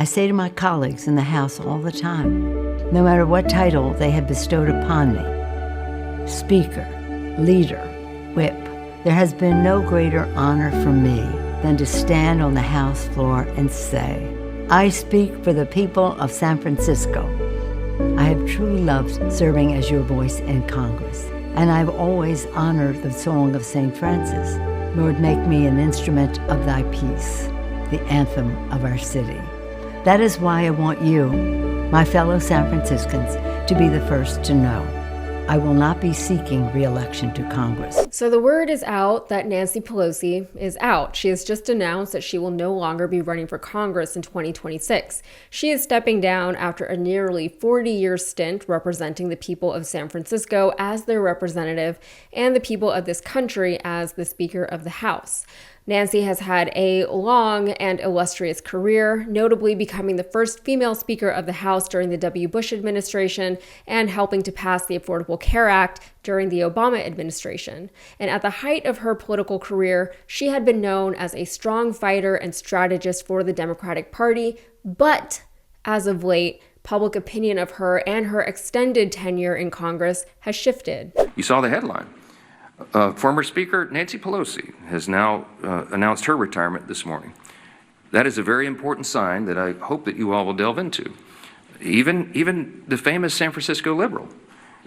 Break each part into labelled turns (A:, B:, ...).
A: I say to my colleagues in the House all the time, no matter what title they have bestowed upon me, Speaker, Leader, Whip, there has been no greater honor for me than to stand on the House floor and say, I speak for the people of San Francisco. I have truly loved serving as your voice in Congress, and I've always honored the song of St. Francis. Lord, make me an instrument of thy peace, the anthem of our city. That is why I want you, my fellow San Franciscans, to be the first to know. I will not be seeking re-election to Congress.
B: So the word is out that Nancy Pelosi is out. She has just announced that she will no longer be running for Congress in 2026. She is stepping down after a nearly 40-year stint representing the people of San Francisco as their representative and the people of this country as the Speaker of the House. Nancy has had a long and illustrious career, notably becoming the first female Speaker of the House during the W. Bush administration and helping to pass the Affordable Care Act during the Obama administration. And at the height of her political career, she had been known as a strong fighter and strategist for the Democratic Party, but as of late, public opinion of her and her extended tenure in Congress has shifted.
C: You saw the headline. Former Speaker Nancy Pelosi has now announced her retirement this morning. That is a very important sign that I hope that you all will delve into. Even the famous San Francisco liberal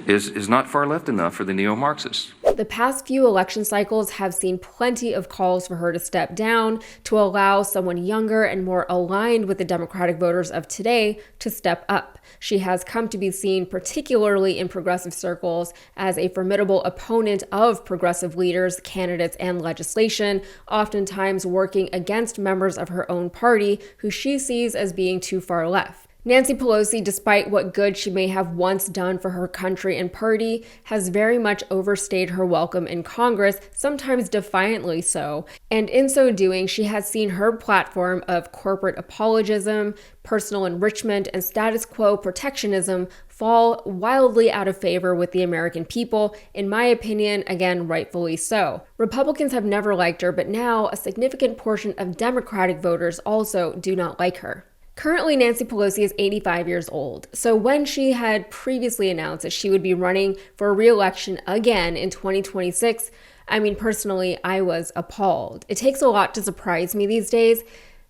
C: is not far left enough for the neo-Marxists.
B: The past few election cycles have seen plenty of calls for her to step down to allow someone younger and more aligned with the Democratic voters of today to step up. She has come to be seen, particularly in progressive circles, as a formidable opponent of progressive leaders, candidates, and legislation, oftentimes working against members of her own party who she sees as being too far left. Nancy Pelosi, despite what good she may have once done for her country and party, has very much overstayed her welcome in Congress, sometimes defiantly so. And in so doing, she has seen her platform of corporate apologism, personal enrichment, and status quo protectionism fall wildly out of favor with the American people, in my opinion, again, rightfully so. Republicans have never liked her, but now a significant portion of Democratic voters also do not like her. Currently, Nancy Pelosi is 85 years old, so when she had previously announced that she would be running for re-election again in 2026, personally, I was appalled. It takes a lot to surprise me these days,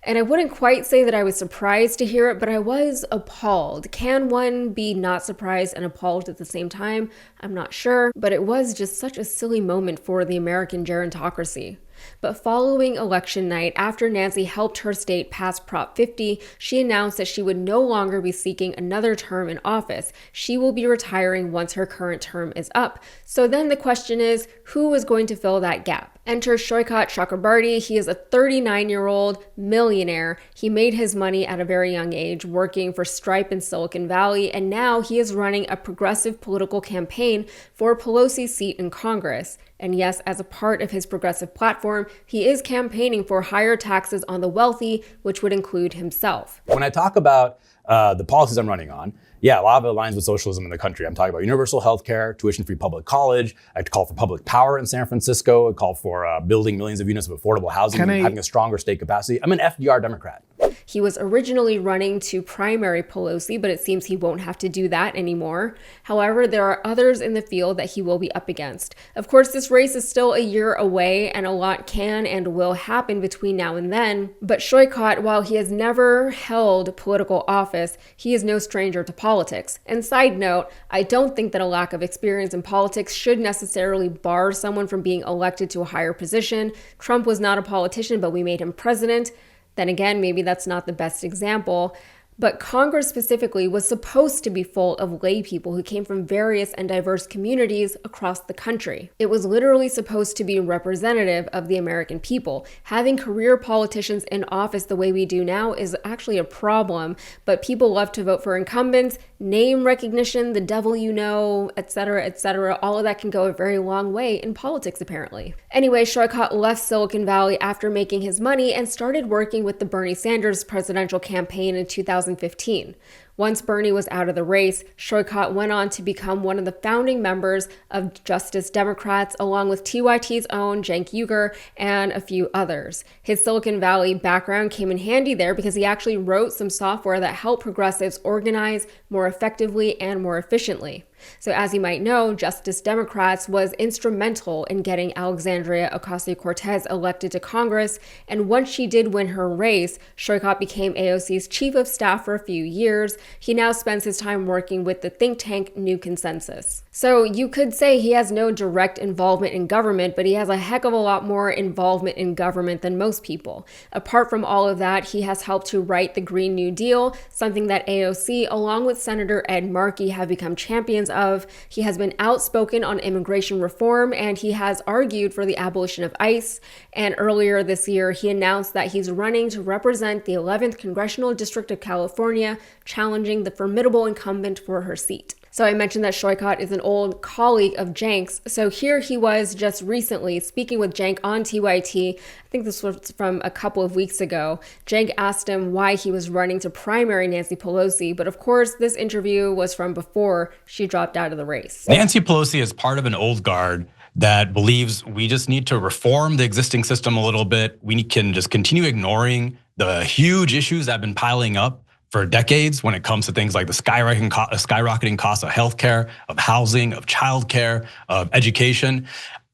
B: and I wouldn't quite say that I was surprised to hear it, but I was appalled. Can one be not surprised and appalled at the same time? I'm not sure, but it was just such a silly moment for the American gerontocracy. But following election night, after Nancy helped her state pass Prop 50, she announced that she would no longer be seeking another term in office. She will be retiring once her current term is up. So then the question is, who is going to fill that gap? Enter Shoikat Chakrabarti. He is a 39-year-old millionaire. He made his money at a very young age working for Stripe in Silicon Valley, and now he is running a progressive political campaign for Pelosi's seat in Congress. And yes, as a part of his progressive platform, he is campaigning for higher taxes on the wealthy, which would include himself.
D: When I talk about the policies I'm running on, yeah, a lot of it aligns with socialism in the country. I'm talking about universal health care, tuition-free public college. I call for public power in San Francisco. I call for building millions of units of affordable housing and having a stronger state capacity. I'm an FDR Democrat.
B: He was originally running to primary Pelosi, but it seems he won't have to do that anymore. However, there are others in the field that he will be up against. Of course, this race is still a year away, and a lot can and will happen between now and then. But Shoikat, while he has never held political office, he is no stranger to politics. And side note, I don't think that a lack of experience in politics should necessarily bar someone from being elected to a higher position. Trump was not a politician, but we made him president. Then again, maybe that's not the best example. But Congress specifically was supposed to be full of lay people who came from various and diverse communities across the country. It was literally supposed to be representative of the American people. Having career politicians in office the way we do now is actually a problem, but people love to vote for incumbents, name recognition, the devil you know, etc. All of that can go a very long way in politics, apparently. Anyway, Shoikat left Silicon Valley after making his money and started working with the Bernie Sanders presidential campaign in 2015. Once Bernie was out of the race, Schoichat went on to become one of the founding members of Justice Democrats, along with TYT's own Cenk Uygur and a few others. His Silicon Valley background came in handy there because he actually wrote some software that helped progressives organize more effectively and more efficiently. So as you might know, Justice Democrats was instrumental in getting Alexandria Ocasio-Cortez elected to Congress, and once she did win her race, Schoichat became AOC's chief of staff for a few years. He now spends his time working with the think tank New Consensus. So you could say he has no direct involvement in government, but he has a heck of a lot more involvement in government than most people. Apart from all of that, he has helped to write the Green New Deal, something that AOC, along with Senator Ed Markey, have become champions of. He has been outspoken on immigration reform, and he has argued for the abolition of ICE. And earlier this year, he announced that he's running to represent the 11th Congressional District of California, challenging the formidable incumbent for her seat. So I mentioned that Schoichat is an old colleague of Cenk's. So here he was just recently speaking with Cenk on TYT. I think this was from a couple of weeks ago. Cenk asked him why he was running to primary Nancy Pelosi. But of course, this interview was from before she dropped out of the race.
D: Nancy Pelosi is part of an old guard that believes we just need to reform the existing system a little bit. We can just continue ignoring the huge issues that have been piling up for decades when it comes to things like the skyrocketing costs of healthcare, of housing, of childcare, of education.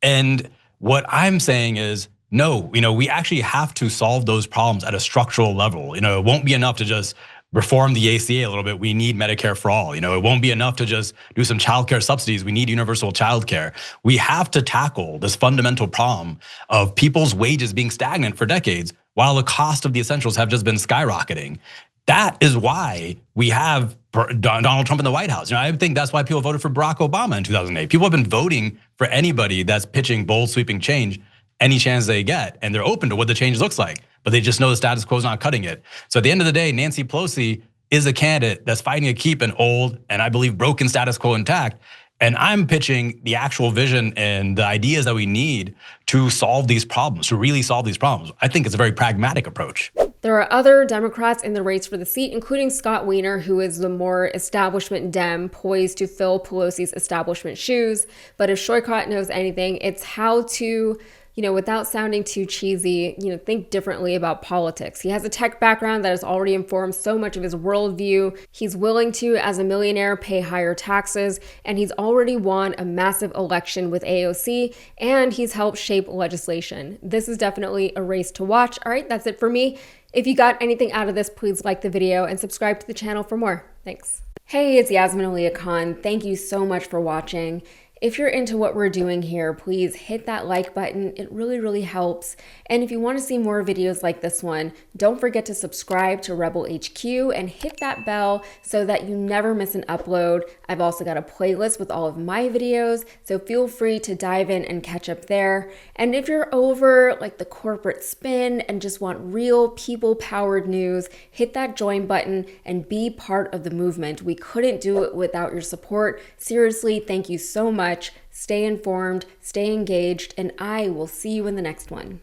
D: And what I'm saying is, no, we actually have to solve those problems at a structural level. It won't be enough to just reform the ACA a little bit. We need Medicare for all. It won't be enough to just do some childcare subsidies. We need universal childcare. We have to tackle this fundamental problem of people's wages being stagnant for decades while the cost of the essentials have just been skyrocketing. That is why we have Donald Trump in the White House. I think that's why people voted for Barack Obama in 2008. People have been voting for anybody that's pitching bold, sweeping change any chance they get, and they're open to what the change looks like, but they just know the status quo is not cutting it. So at the end of the day, Nancy Pelosi is a candidate that's fighting to keep an old and I believe broken status quo intact. And I'm pitching the actual vision and the ideas that we need to solve these problems, to really solve these problems. I think it's a very pragmatic approach.
B: There are other Democrats in the race for the seat, including Scott Wiener, who is the more establishment Dem, poised to fill Pelosi's establishment shoes. But if Schoichat knows anything, it's how to, without sounding too cheesy, think differently about politics. He has a tech background that has already informed so much of his worldview. He's willing to, as a millionaire, pay higher taxes, and he's already won a massive election with AOC, and he's helped shape legislation. This is definitely a race to watch. All right, that's it for me. If you got anything out of this, please like the video and subscribe to the channel for more. Thanks. Hey, it's Yasmin Khan. Thank you so much for watching. If you're into what we're doing here, please hit that like button. It really, really helps. And if you want to see more videos like this one, don't forget to subscribe to Rebel HQ and hit that bell so that you never miss an upload. I've also got a playlist with all of my videos, so feel free to dive in and catch up there. And if you're over like the corporate spin and just want real people-powered news, hit that join button and be part of the movement. We couldn't do it without your support. Seriously, thank you so much. Stay informed, stay engaged, and I will see you in the next one.